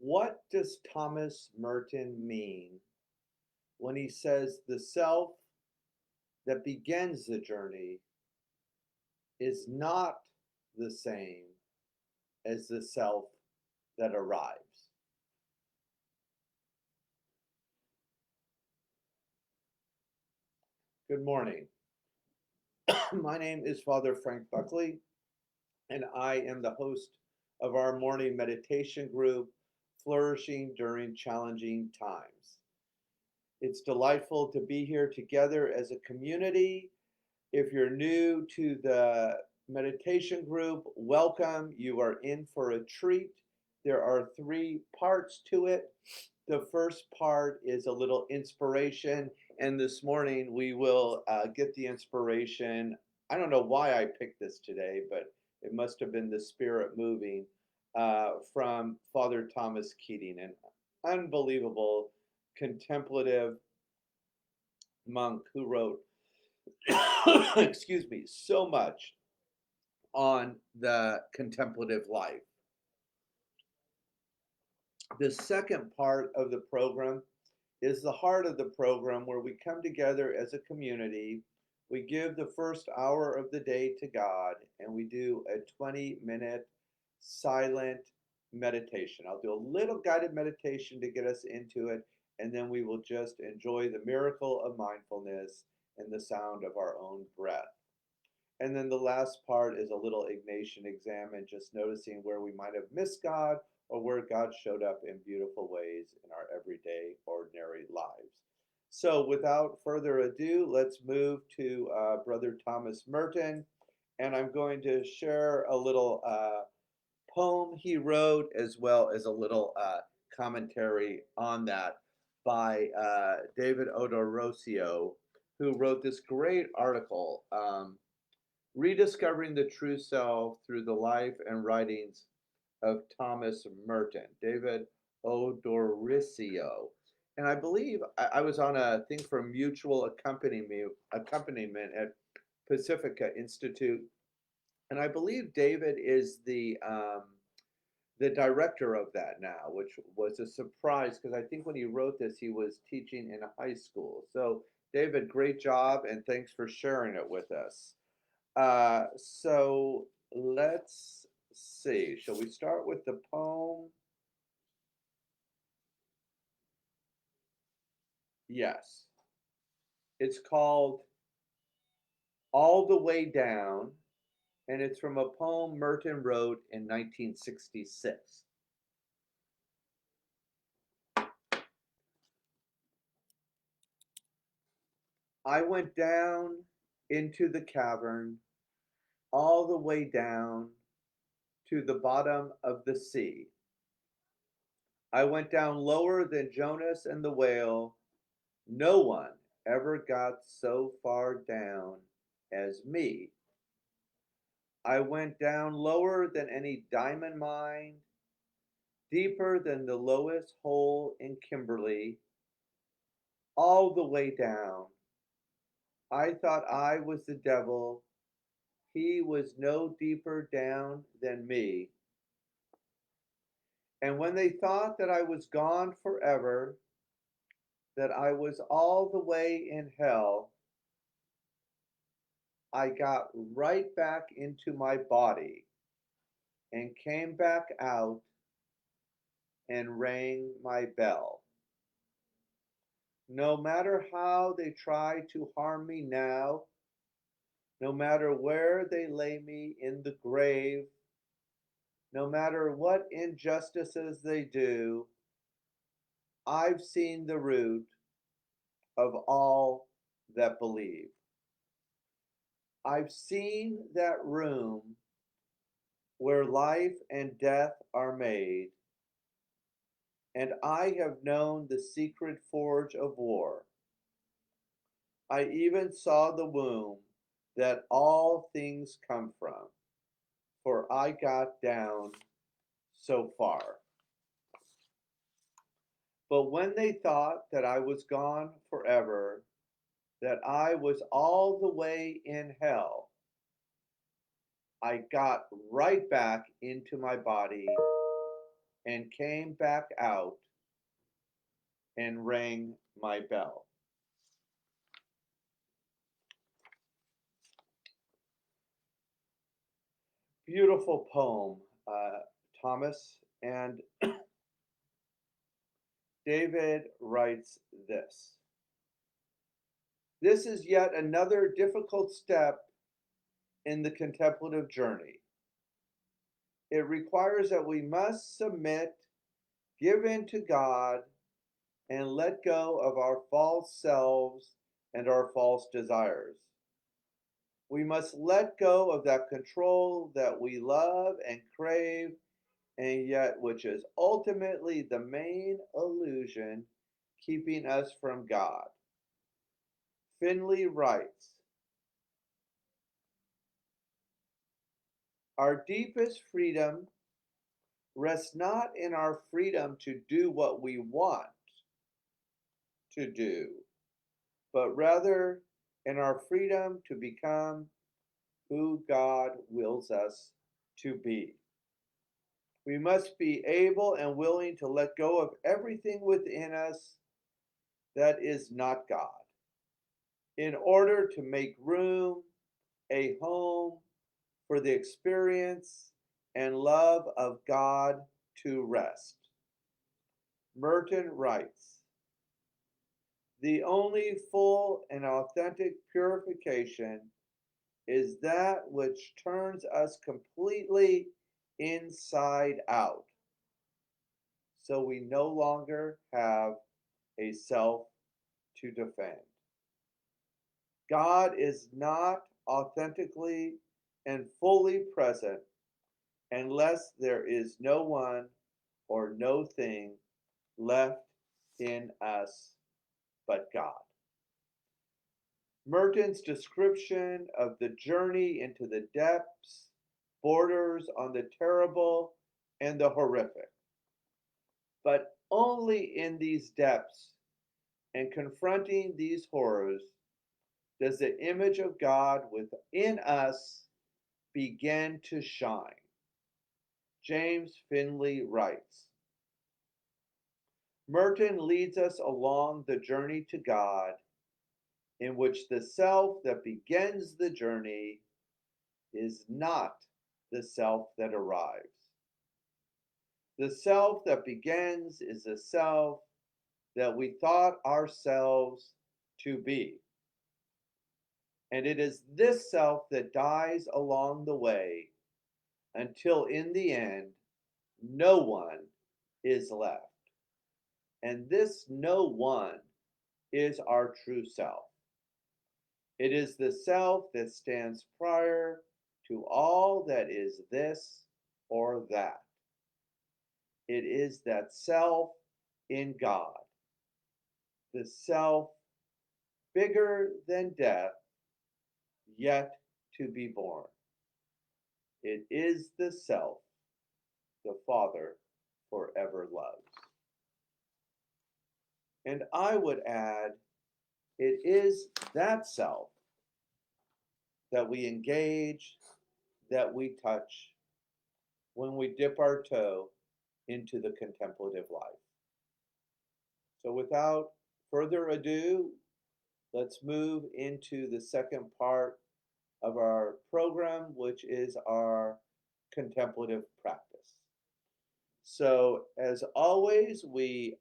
What does Thomas Merton mean when he says the self that begins the journey is not the same as the self that arrives? Good morning. My name is Father Frank Buckley, and I am the host of our morning meditation group, Flourishing During Challenging Times. It's delightful to be here together as a community. If you're new to the meditation group, welcome. You are in for a treat. There are three parts to it. The first part is a little inspiration, and this morning we will get the inspiration. I don't know why I picked this today, but it must have been the Spirit moving from Father Thomas Keating, an unbelievable contemplative monk who wrote, excuse me, so much on the contemplative life. The second part of the program is the heart of the program where we come together as a community. We give the first hour of the day to God and we do a 20-minute silent meditation. I'll do a little guided meditation to get us into it, and then we will just enjoy the miracle of mindfulness and the sound of our own breath. And then the last part is a little Ignatian exam and just noticing where we might have missed God or where God showed up in beautiful ways in our everyday, ordinary lives. So without further ado, let's move to Brother Thomas Merton. And I'm going to share a little poem he wrote as well as a little commentary on that by David Odorosio, who wrote this great article. Rediscovering the True Self Through the Life and Writings of Thomas Merton, David Odorisio. And I believe I was on a thing for mutual accompaniment at Pacifica Institute. And I believe David is the director of that now, which was a surprise because I think when he wrote this, he was teaching in a high school. So, David, great job, and thanks for sharing it with us. So let's see. Shall we start with the poem? Yes. It's called All the Way Down, and it's from a poem Merton wrote in 1966. I went down into the cavern, all the way down to the bottom of the sea. I went down lower than Jonas and the whale. No one ever got so far down as me. I went down lower than any diamond mine, deeper than the lowest hole in Kimberley, all the way down. I thought I was the devil. He was no deeper down than me. And when they thought that I was gone forever, that I was all the way in hell, I got right back into my body and came back out and rang my bell. No matter how they try to harm me now, no matter where they lay me in the grave, no matter what injustices they do, I've seen the root of all that believe. I've seen that room where life and death are made, and I have known the secret forge of war. I even saw the womb that all things come from, for I got down so far. But when they thought that I was gone forever, that I was all the way in hell, I got right back into my body and came back out and rang my bell. Beautiful poem, Thomas. And David writes this. This is yet another difficult step in the contemplative journey. It requires that we must submit, give in to God, and let go of our false selves and our false desires. We must let go of that control that we love and crave, and yet which is ultimately the main illusion keeping us from God. Finley writes, our deepest freedom rests not in our freedom to do what we want to do, but rather in our freedom to become who God wills us to be. We must be able and willing to let go of everything within us that is not God in order to make room, a home for the experience and love of God to rest. Merton writes, the only full and authentic purification is that which turns us completely inside out, so we no longer have a self to defend. God is not authentically and fully present unless there is no one or no thing left in us but God. Merton's description of the journey into the depths borders on the terrible and the horrific. But only in these depths and confronting these horrors does the image of God within us begin to shine. James Finley writes, Merton leads us along the journey to God, in which the self that begins the journey is not the self that arrives. The self that begins is the self that we thought ourselves to be. And it is this self that dies along the way until in the end, no one is left. And this no one is our true self. It is the self that stands prior to all that is this or that. It is that self in God, the self bigger than death, yet to be born. It is the self the Father forever loves. And I would add, it is that self that we engage, that we touch when we dip our toe into the contemplative life. So without further ado, let's move into the second part of our program, which is our contemplative practice. So as always, we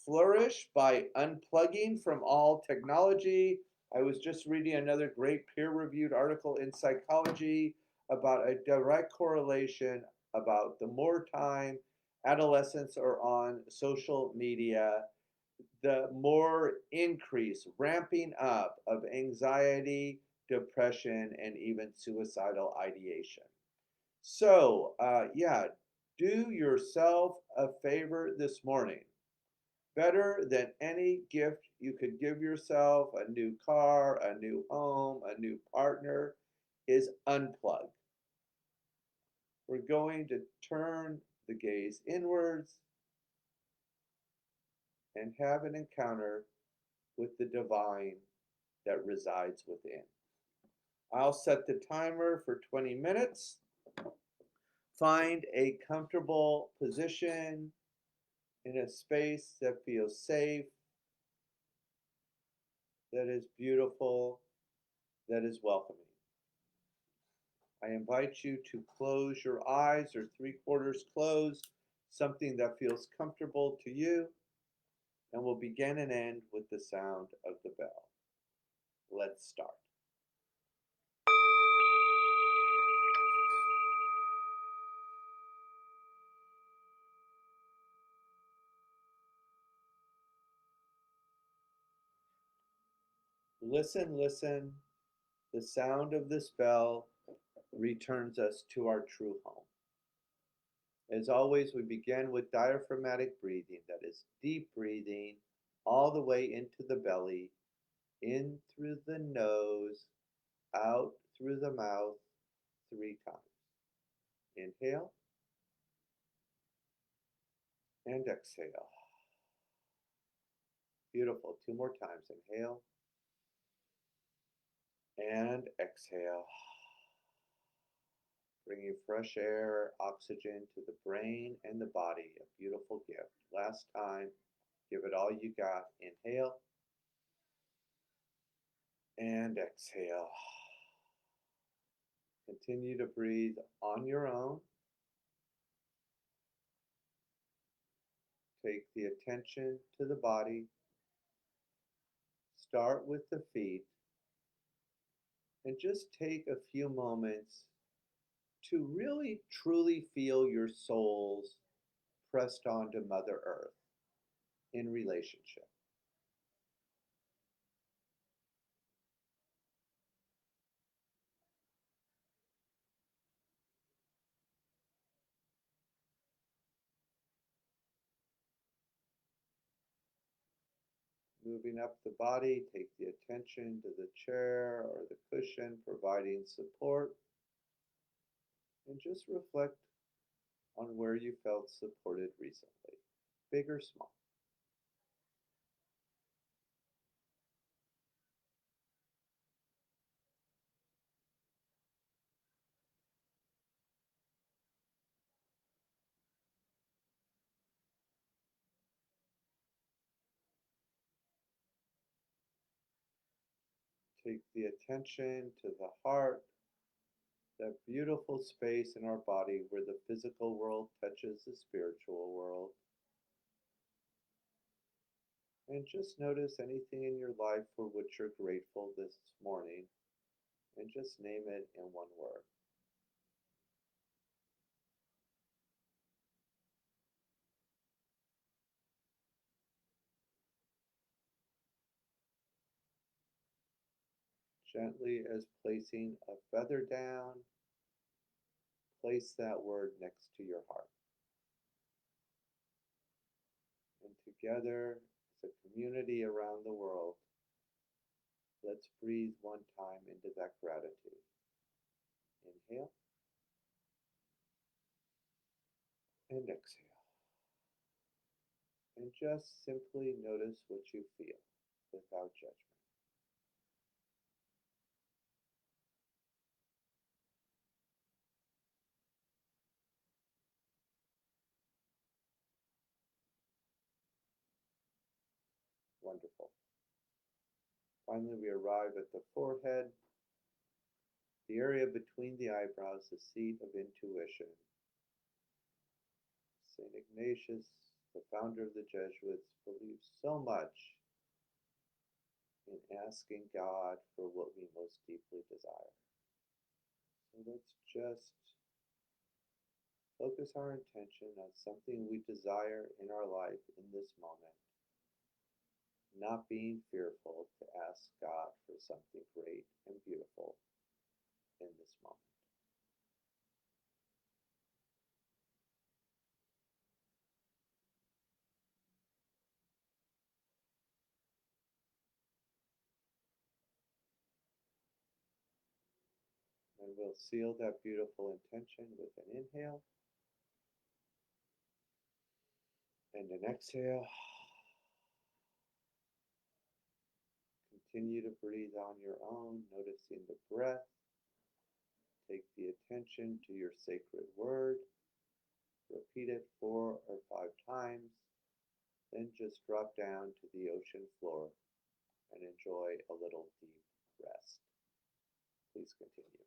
flourish by unplugging from all technology. I was just reading another great peer-reviewed article in Psychology about a direct correlation about the more time adolescents are on social media, the more increase, ramping up of anxiety, depression, and even suicidal ideation. So, do yourself a favor this morning. Better than any gift you could give yourself, a new car, a new home, a new partner, is unplug. We're going to turn the gaze inwards and have an encounter with the divine that resides within. I'll set the timer for 20 minutes. Find a comfortable position in a space that feels safe, that is beautiful, that is welcoming. I invite you to close your eyes or three-quarters closed, something that feels comfortable to you, and we'll begin and end with the sound of the bell. Let's start. Listen, listen. The sound of this bell returns us to our true home. As always, we begin with diaphragmatic breathing, that is deep breathing all the way into the belly, in through the nose, out through the mouth 3 times. Inhale and exhale. Beautiful. 2 more times. Inhale and exhale. Bringing fresh air, oxygen to the brain and the body. A beautiful gift. Last time. Give it all you got. Inhale and exhale. Continue to breathe on your own. Take the attention to the body. Start with the feet. And just take a few moments to really truly feel your souls pressed onto Mother Earth in relationship. Moving up the body, take the attention to the chair or the cushion providing support, and just reflect on where you felt supported recently, big or small. Take the attention to the heart, that beautiful space in our body where the physical world touches the spiritual world. And just notice anything in your life for which you're grateful this morning, and just name it in one word. Gently as placing a feather down, place that word next to your heart. And together, as a community around the world, let's breathe one time into that gratitude. Inhale and exhale. And just simply notice what you feel without judgment. Wonderful. Finally, we arrive at the forehead, the area between the eyebrows, the seat of intuition. St. Ignatius, the founder of the Jesuits, believed so much in asking God for what we most deeply desire. So let's just focus our intention on something we desire in our life in this moment, not being fearful to ask God for something great and beautiful in this moment. And we'll seal that beautiful intention with an inhale and an exhale. Continue to breathe on your own, noticing the breath, Take the attention to your sacred word. Repeat it 4 or 5 times. Then just drop down to the ocean floor and enjoy a little deep rest. Please continue.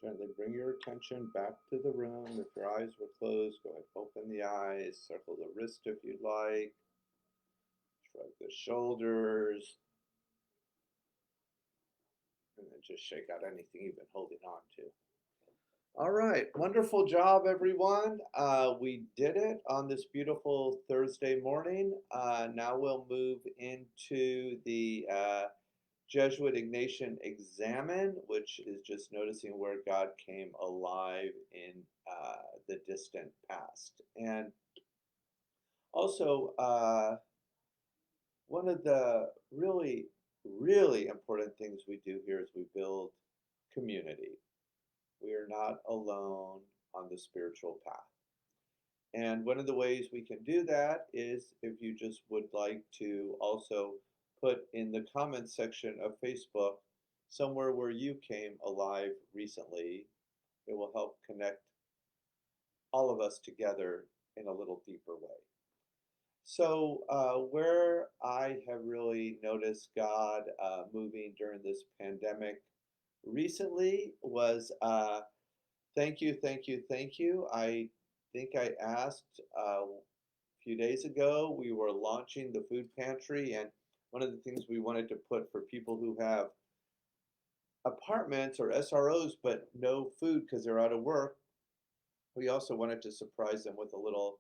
Gently bring your attention back to the room. If your eyes were closed, go ahead, open the eyes, circle the wrist if you'd like, shrug the shoulders, and then just shake out anything you've been holding on to. All right, wonderful job, everyone. We did it on this beautiful Thursday morning. Now we'll move into the Jesuit Ignatian Examen, which is just noticing where God came alive in the distant past. And also, one of the really, really important things we do here is we build community. We are not alone on the spiritual path. And one of the ways we can do that is if you just would like to also put in the comments section of Facebook somewhere where you came alive recently. It will help connect all of us together in a little deeper way. So, where I have really noticed God moving during this pandemic recently was thank you, thank you, thank you. I think I asked a few days ago, we were launching the food pantry, and one of the things we wanted to put for people who have apartments or SROs but no food because they're out of work, we also wanted to surprise them with a little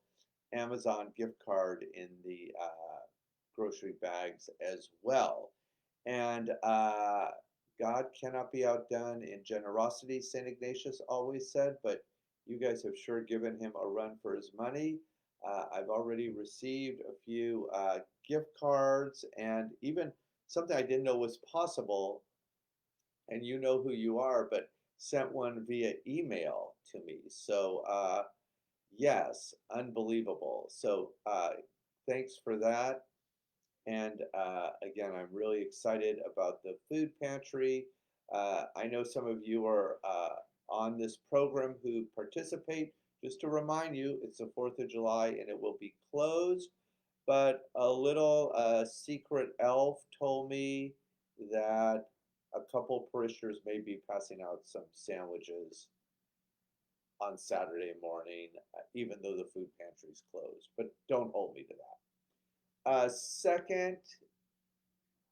Amazon gift card in the grocery bags as well. And God cannot be outdone in generosity, St. Ignatius always said, but you guys have sure given him a run for his money. I've already received a few gift cards and even something I didn't know was possible, and you know who you are, but sent one via email to me. So, yes, unbelievable. So, thanks for that. And again, I'm really excited about the food pantry. I know some of you are on this program who participate. Just to remind you, it's the 4th of July and it will be closed. But a little secret elf told me that a couple parishioners may be passing out some sandwiches on Saturday morning, even though the food pantry is closed. But don't hold me to that. Second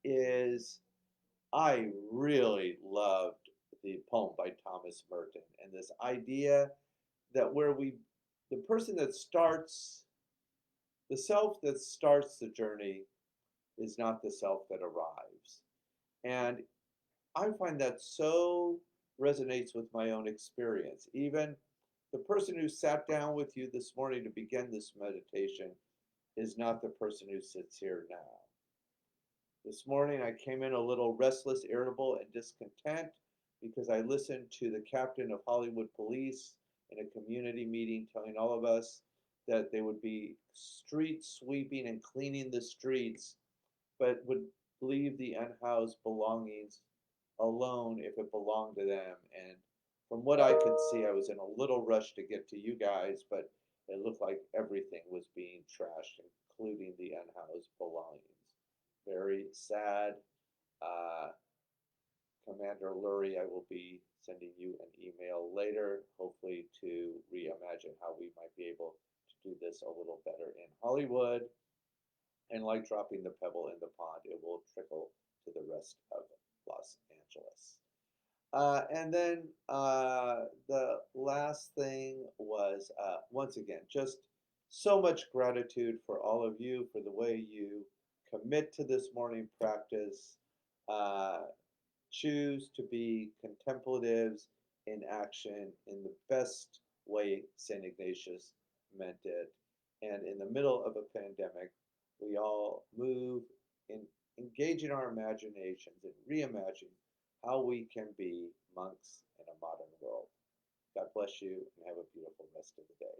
is I really loved the poem by Thomas Merton and this idea that the person that starts, the self that starts the journey is not the self that arrives. And I find that so resonates with my own experience. Even the person who sat down with you this morning to begin this meditation is not the person who sits here now. This morning I came in a little restless, irritable, and discontent because I listened to the captain of Hollywood Police in a community meeting telling all of us that they would be street sweeping and cleaning the streets, but would leave the unhoused belongings alone if it belonged to them. And from what I could see, I was in a little rush to get to you guys, but it looked like everything was being trashed, including the unhoused belongings. Very sad. Uh, Commander Lurie, I will be sending you an email later, hopefully to reimagine how we might be able to do this a little better in Hollywood. And like dropping the pebble in the pond, it will trickle to the rest of Los Angeles. And then the last thing was, once again, just so much gratitude for all of you for the way you commit to this morning practice. Uh, Choose to be contemplatives in action in the best way St. Ignatius meant it. And in the middle of a pandemic, we all move in engaging our imaginations and reimagine how we can be monks in a modern world. God bless you and have a beautiful rest of the day.